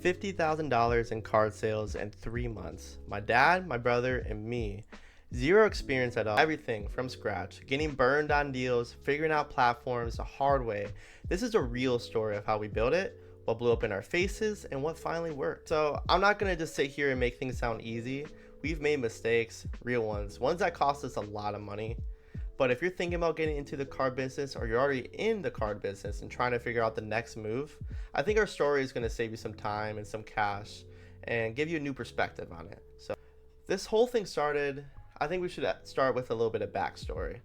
$50,000 in card sales in 3 months. My dad, my brother, and me. Zero experience at all. Everything from scratch. Getting burned on deals, figuring out platforms the hard way. This is a real story of how we built it, what blew up in our faces, and what finally worked. So I'm not gonna just sit here and make things sound easy. We've made mistakes, real ones that cost us a lot of money. But if you're thinking about getting into the card business, or you're already in the card business and trying to figure out the next move, I think our story is going to save you some time and some cash and give you a new perspective on it. So this whole thing started, I think we should start with a little bit of backstory.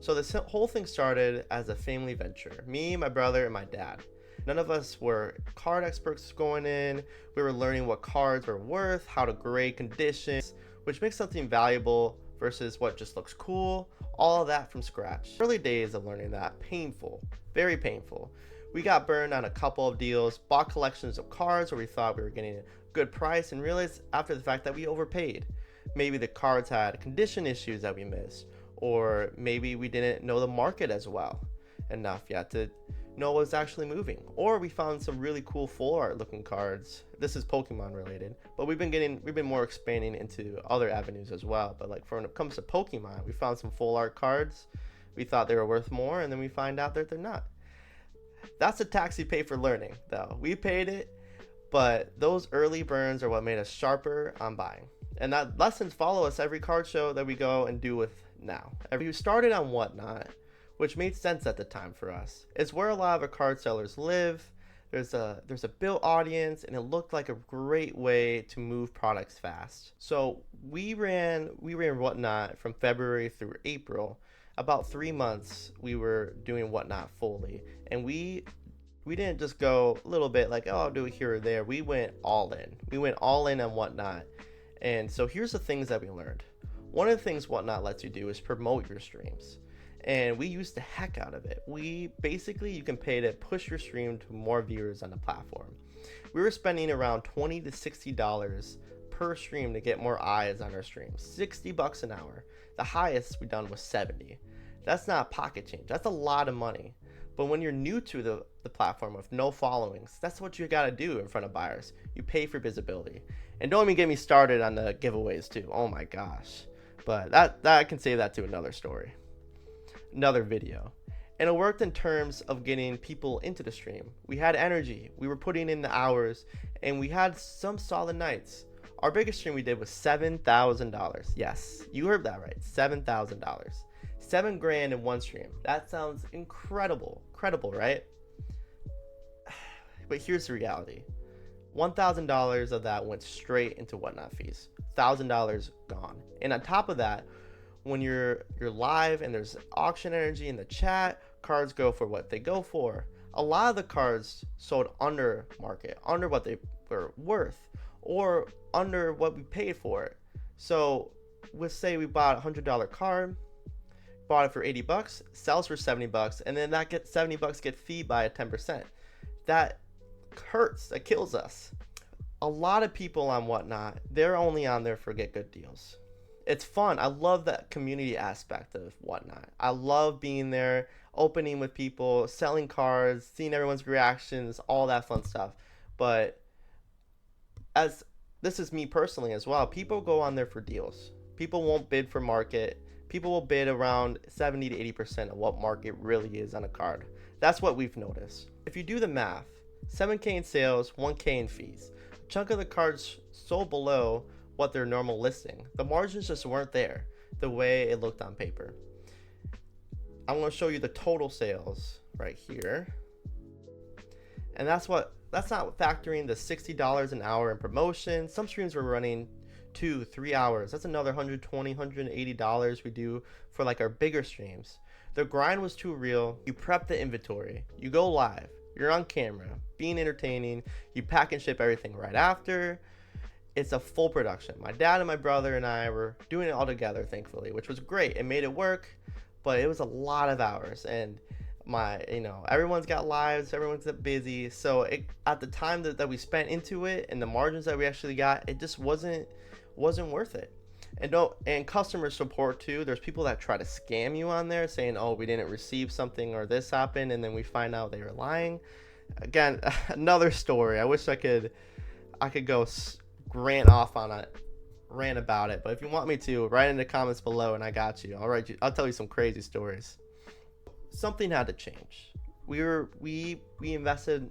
So this whole thing started as a family venture. Me, my brother, and my dad. None of us were card experts going in. We were learning what cards were worth, how to grade conditions, which makes something valuable versus what just looks cool. All of that from scratch. Early days of learning that, painful, very painful. We got burned on a couple of deals, bought collections of cards where we thought we were getting a good price, and realized after the fact that we overpaid. Maybe the cards had condition issues that we missed, or maybe we didn't know the market as well enough yet to know what's actually moving. Or we found some really cool full art looking cards. This is Pokemon related, but we've been more expanding into other avenues as well. But like when it comes to Pokemon, we found some full art cards. We thought they were worth more, and then we find out that they're not. That's the tax you pay for learning, though. We paid it, but those early burns are what made us sharper on buying. And that lessons follow us every card show that we go and do with now. We started on Whatnot, which made sense at the time for us. It's where a lot of our card sellers live. There's a built audience, and it looked like a great way to move products fast. So we ran Whatnot from February through April. About 3 months we were doing Whatnot fully, and we didn't just go a little bit like, oh, I'll do it here or there. We went all in. We went all in on Whatnot. And so here's the things that we learned. One of the things Whatnot lets you do is promote your streams. And we used the heck out of it. You can pay to push your stream to more viewers on the platform. We were spending around $20 to $60 per stream to get more eyes on our stream. $60 an hour. The highest we done was 70. That's not pocket change. That's a lot of money. But when you're new to the platform with no followings, that's what you gotta do in front of buyers. You pay for visibility. And don't even get me started on the giveaways too. Oh my gosh. But that I can save that to another story. Another video. And it worked in terms of getting people into the stream. We had energy, we were putting in the hours, and we had some solid nights. Our biggest stream we did was $7,000. Yes, you heard that right, $7,000. $7,000 in one stream. That sounds incredible, right? But here's the reality. $1,000 of that went straight into Whatnot fees. $1,000 gone. And on top of that, when you're live and there's auction energy in the chat, cards go for what they go for. A lot of the cards sold under market, under what they were worth, or under what we paid for it. So let's say we bought a $100 card, bought it for $80, sells for $70, and then that gets $70 get fee by a 10%. That hurts, that kills us. A lot of people on Whatnot, they're only on there for get good deals. It's fun. I love that community aspect of Whatnot. I love being there, opening with people, selling cards, seeing everyone's reactions, all that fun stuff. But as this is me personally as well, people go on there for deals. People won't bid for market. People will bid around 70 to 80% of what market really is on a card. That's what we've noticed. If you do the math, $7,000 in sales, $1,000 in fees. A chunk of the cards sold below what their normal listing. The margins just weren't there the way it looked on paper. I'm going to show you the total sales right here. And that's not factoring the $60 an hour in promotion. Some streams were running 2-3 hours. That's another $120, $180 we do for like our bigger streams. The grind was too real. You prep the inventory, you go live, you're on camera, being entertaining, you pack and ship everything right after. It's a full production. My dad and my brother and I were doing it all together, thankfully, which was great. It made it work, but it was a lot of hours. And everyone's got lives, everyone's busy. So at the time that we spent into it and the margins that we actually got, it just wasn't worth it. And customer support too. There's people that try to scam you on there saying, oh, we didn't receive something or this happened, and then we find out they were lying. Again, another story. I wish I could I could go rant off on it, rant about it. But if you want me to, write in the comments below, and I got you. I'll tell you some crazy stories. Something had to change. We invested.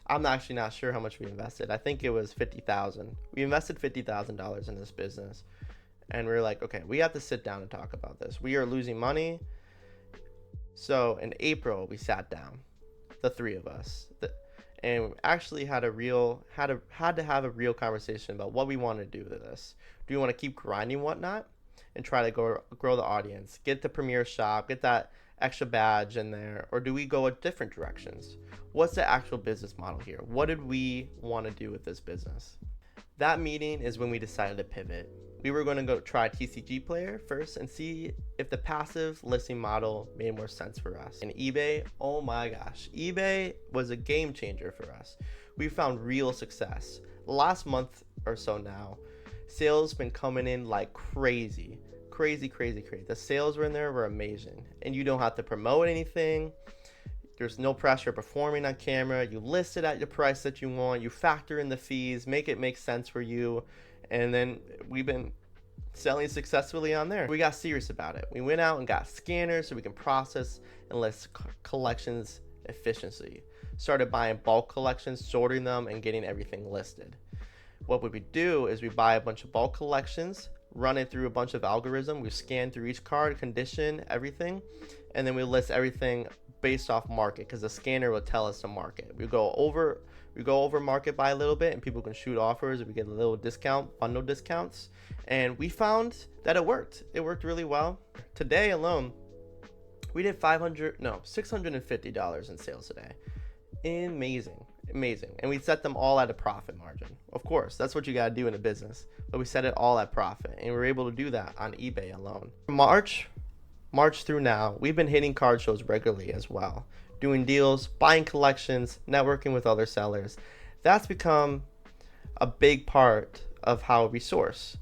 I'm actually not sure how much we invested. I think it was $50,000. We invested $50,000 in this business, and we are like, okay, we have to sit down and talk about this. We are losing money. So in April, we sat down, the three of us, and actually had to have a real conversation about what we want to do with this. Do we want to keep grinding whatnot and try to grow the audience, get the premier shop, get that extra badge in there, or do we go in different directions? What's the actual business model here? What did we want to do with this business? That meeting is when we decided to pivot. We were going to go try TCG Player first and see if the passive listing model made more sense for us. And eBay, oh my gosh, eBay was a game changer for us. We found real success. Last month or so now, sales been coming in like crazy. The sales were in there were amazing. And you don't have to promote anything. There's no pressure performing on camera. You list it at the price that you want. You factor in the fees, make it make sense for you. And then we've been selling successfully on there. We got serious about it. We went out and got scanners so we can process and list collections efficiently. Started buying bulk collections, sorting them, and getting everything listed. What would we do is we buy a bunch of bulk collections, run it through a bunch of algorithm. We scan through each card, condition, everything, and then we list everything based off market, because the scanner will tell us the market. We go over market by a little bit, and people can shoot offers. We get a little discount, bundle discounts, and we found that it worked. It worked really well. Today alone, we did $650 in sales today. Amazing. And we set them all at a profit margin. Of course, that's what you gotta do in a business. But we set it all at profit, and we were able to do that on eBay alone. March through now, we've been hitting card shows regularly as well, doing deals, buying collections, networking with other sellers. That's become a big part of how we source.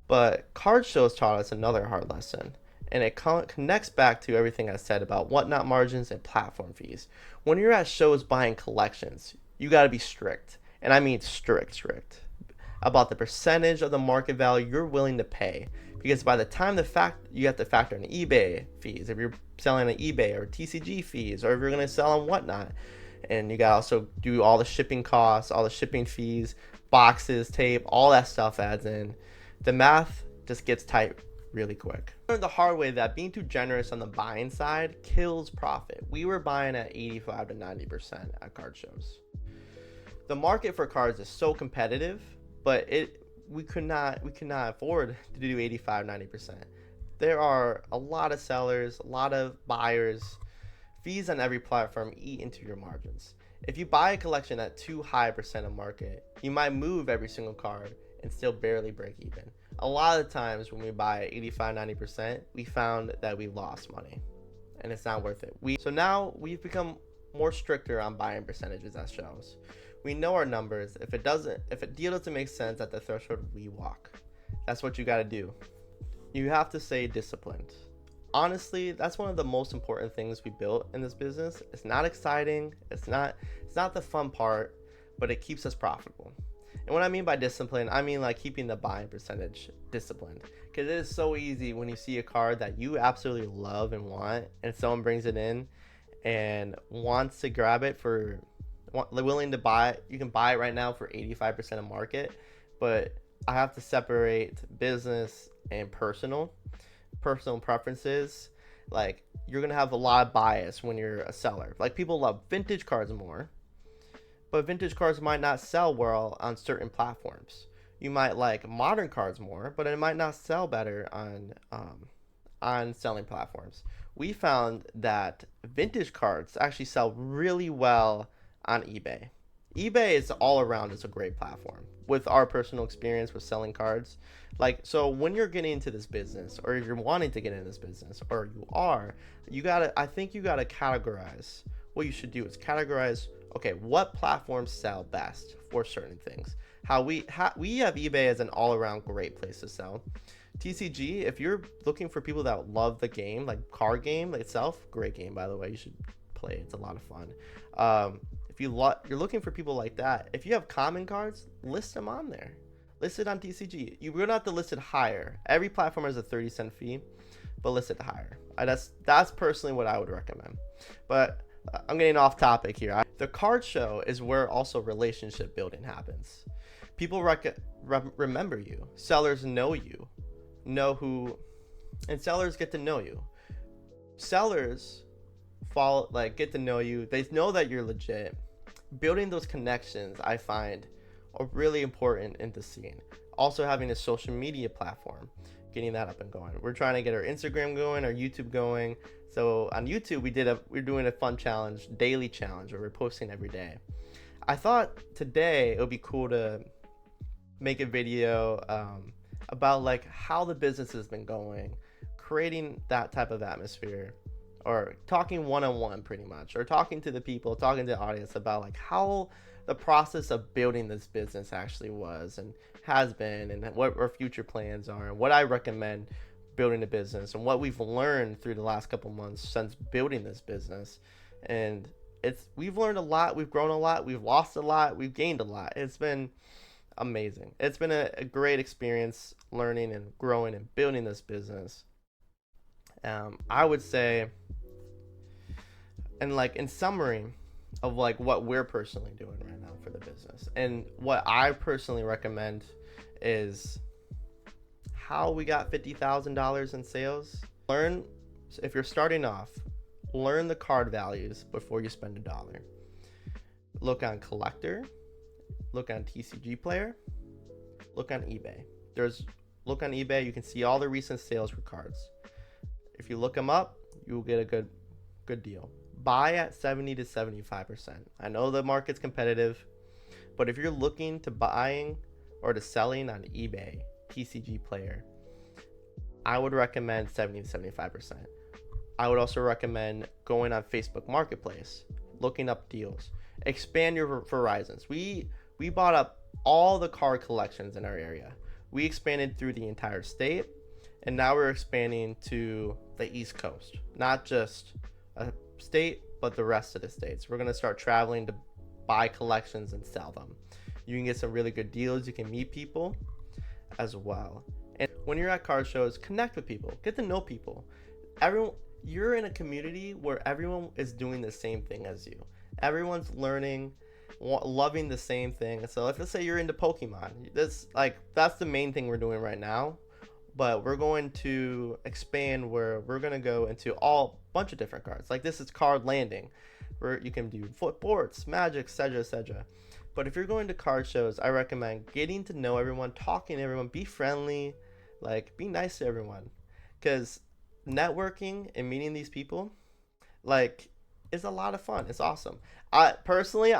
But card shows taught us another hard lesson, and it connects back to everything I said about whatnot margins and platform fees. When you're at shows buying collections, you got to be strict, and I mean strict, about the percentage of the market value you're willing to pay. Because by the time you have to factor in eBay fees, if you're selling on eBay, or TCG fees, or if you're going to sell on whatnot, and you got to also do all the shipping costs, all the shipping fees, boxes, tape, all that stuff adds in. The math just gets tight really quick. I learned the hard way that being too generous on the buying side kills profit. We were buying at 85 to 90% at card shows. The market for cards is so competitive, but we could not afford to do 85, 90%. There are a lot of sellers, a lot of buyers. Fees on every platform eat into your margins. If you buy a collection at too high percent of market, you might move every single card and still barely break even. A lot of the times when we buy at 85, 90%, we found that we lost money, and it's not worth it. So now we've become more stricter on buying percentages at shows. We know our numbers. If a deal doesn't make sense at the threshold, we walk. That's what you got to do. You have to stay disciplined. Honestly, that's one of the most important things we built in this business. It's not exciting. It's not the fun part, but it keeps us profitable. And what I mean by discipline, I mean like keeping the buying percentage disciplined. Because it is so easy when you see a card that you absolutely love and want, and someone brings it in and wants to grab it for, willing to buy it. You can buy it right now for 85% of market, but I have to separate business and personal preferences. Like, you're gonna have a lot of bias when you're a seller. Like, people love vintage cards more, but vintage cards might not sell well on certain platforms. You might like modern cards more, but it might not sell better on selling platforms. We found that vintage cards actually sell really well on eBay. eBay is all around, it's a great platform. With our personal experience with selling cards, like, so when you're getting into this business, or if you're wanting to get into this business, or I think you gotta categorize. What you should do is categorize, okay, what platforms sell best for certain things. We have eBay as an all-around great place to sell. TCG, if you're looking for people that love the game, like card game itself, great game, by the way, you should play it. It's a lot of fun. If if you're looking for people like that, if you have common cards, list them on there. List it on TCG. You don't have to list it higher. Every platform has a 30-cent fee, but list it higher. That's personally what I would recommend. But I'm getting off topic here. The card show is where also relationship building happens. People remember you. Sellers know you, and sellers get to know you. Sellers get to know you. They know that you're legit. Building those connections, I find, are really important in the scene. Also having a social media platform, getting that up and going. We're trying to get our Instagram going, our YouTube going. So on YouTube, we're doing a fun challenge, daily challenge, where we're posting every day. I thought today it would be cool to make a video about like how the business has been going, creating that type of atmosphere, or talking one-on-one pretty much, or talking to the people, talking to the audience about like how the process of building this business actually was and has been, and what our future plans are, and what I recommend building a business, and what we've learned through the last couple months since building this business. And we've learned a lot, we've grown a lot, we've lost a lot, we've gained a lot. It's been amazing. It's been a great experience learning and growing and building this business. I would say, and like in summary of like what we're personally doing right now for the business, and what I personally recommend is how we got $50,000 in sales. If you're starting off, learn the card values before you spend $1. Look on Collector, look on TCG Player, look on eBay. Look on eBay, you can see all the recent sales for cards. If you look them up, you will get a good deal. Buy at 70 to 75%. I know the market's competitive, but if you're looking to buying or to selling on eBay, TCG Player, I would recommend 70 to 75%. I would also recommend going on Facebook Marketplace, looking up deals. Expand your horizons. We bought up all the card collections in our area. We expanded through the entire state, and now we're expanding to the East Coast. Not just a state, but the rest of the states. We're going to start traveling to buy collections and sell them. You can get some really good deals. You can meet people as well. And when you're at card shows, connect with people. Get to know people. You're in a community where everyone is doing the same thing as you. Everyone's learning, loving the same thing. So let's say you're into Pokemon. That's the main thing we're doing right now. But we're going to expand where we're going to go into all bunch of different cards. Like this is card landing, where you can do sports, Magic, etc. But if you're going to card shows, I recommend getting to know everyone, talking to everyone, be friendly, like be nice to everyone. Because networking and meeting these people, like, is a lot of fun. It's awesome. I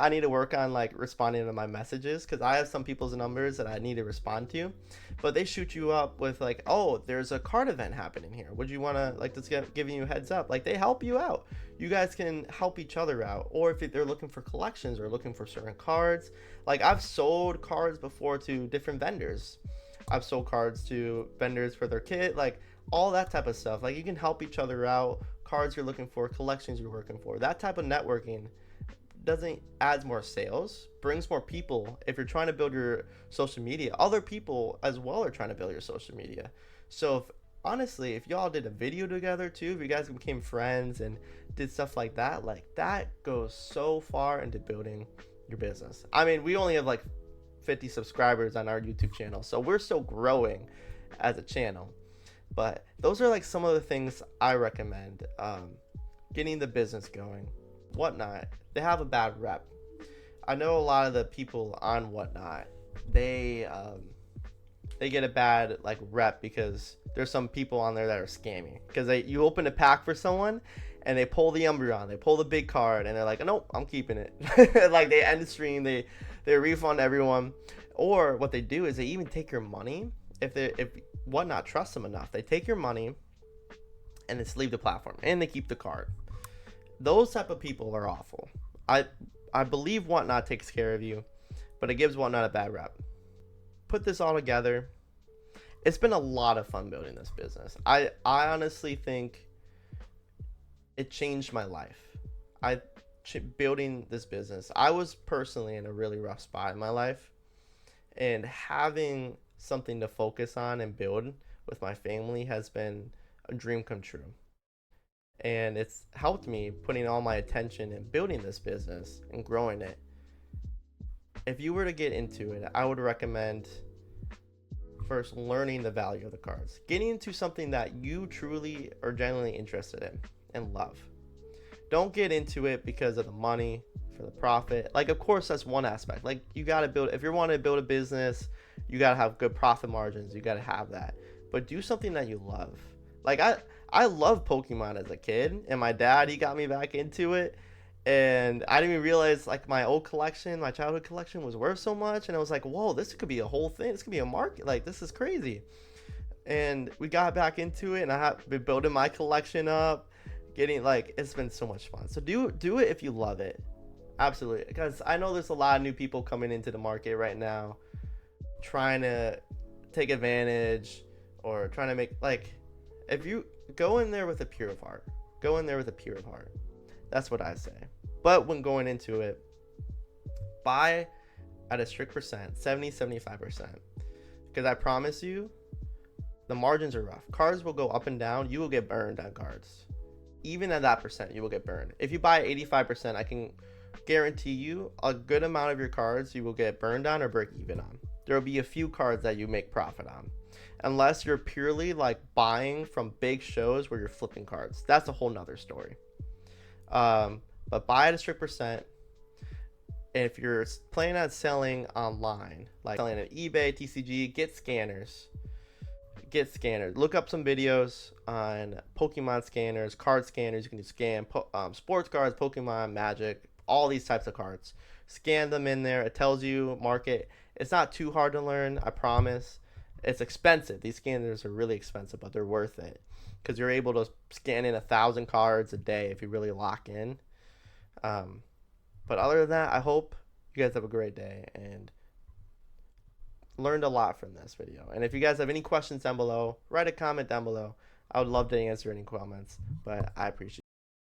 need to work on like responding to my messages, because I have some people's numbers that I need to respond to, but they shoot you up with like, oh, there's a card event happening here, would you want to, like, just giving you a heads up. Like, they help you out. You guys can help each other out. Or if they're looking for collections or looking for certain cards, like I've sold cards before to different vendors. I've sold cards to vendors for their kit, like all that type of stuff. Like, you can help each other out. Cards you're looking for, collections you're working for, that type of networking adds more sales, brings more people. If you're trying to build your social media, other people as well are trying to build your social media. So honestly, if y'all did a video together too, if you guys became friends and did stuff like that goes so far into building your business. I mean, we only have like 50 subscribers on our YouTube channel, so we're still growing as a channel. But those are like some of the things I recommend. Getting the business going. Whatnot, they have a bad rep. I know a lot of the people on Whatnot, they get a bad like rep because there's some people on there that are scammy. Because you open a pack for someone and they pull the Umbreon, they pull the big card, and they're like, nope, I'm keeping it. Like, they end the stream, they refund everyone. Or what they do is they even take your money. If Whatnot trusts them enough, they take your money and just leave the platform, and they keep the card. Those type of people are awful. I believe Whatnot takes care of you, but it gives Whatnot a bad rep. Put this all together. It's been a lot of fun building this business. I honestly think it changed my life. building this business, I was personally in a really rough spot in my life, and having something to focus on and build with my family has been a dream come true. And it's helped me putting all my attention in building this business and growing it. If you were to get into it, I would recommend first learning the value of the cards, getting into something that you truly are genuinely interested in and love. Don't get into it because of the money, for the profit. Like, of course, that's one aspect. Like, you got to build, if you want to build a business, you got to have good profit margins. You got to have that. But do something that you love. Like, I love Pokemon as a kid, and my dad, he got me back into it. And I didn't even realize, like, my old collection, my childhood collection was worth so much. And I was like, whoa, this could be a whole thing. This could be a market. Like, this is crazy. And we got back into it, and I have been building my collection up, getting, like, it's been so much fun. So do it if you love it. Absolutely, because I know there's a lot of new people coming into the market right now, trying to take advantage or trying to make, like, if you go in there with a pure of heart, go in there with a pure of heart. That's what I say. But when going into it, buy at a strict percent, 70-75%, because I promise you, the margins are rough. Cards will go up and down. You will get burned on cards. Even at that percent, you will get burned. If you buy 85%, I can guarantee you a good amount of your cards you will get burned on or break even on. There will be a few cards that you make profit on, unless you're purely like buying from big shows where you're flipping cards. That's a whole nother story. But buy at a strict percent. And if you're planning on selling online, like selling on eBay, TCG, get scanners. Look up some videos on Pokemon scanners, card scanners. You can scan sports cards, Pokemon, Magic, all these types of cards. Scan them in there. It tells you market. It's not too hard to learn, I promise. It's expensive. These scanners are really expensive, but they're worth it because you're able to scan in 1,000 cards a day if you really lock in. But other than that, I hope you guys have a great day and learned a lot from this video. And if you guys have any questions down below, write a comment down below. I would love to answer any comments, but I appreciate it.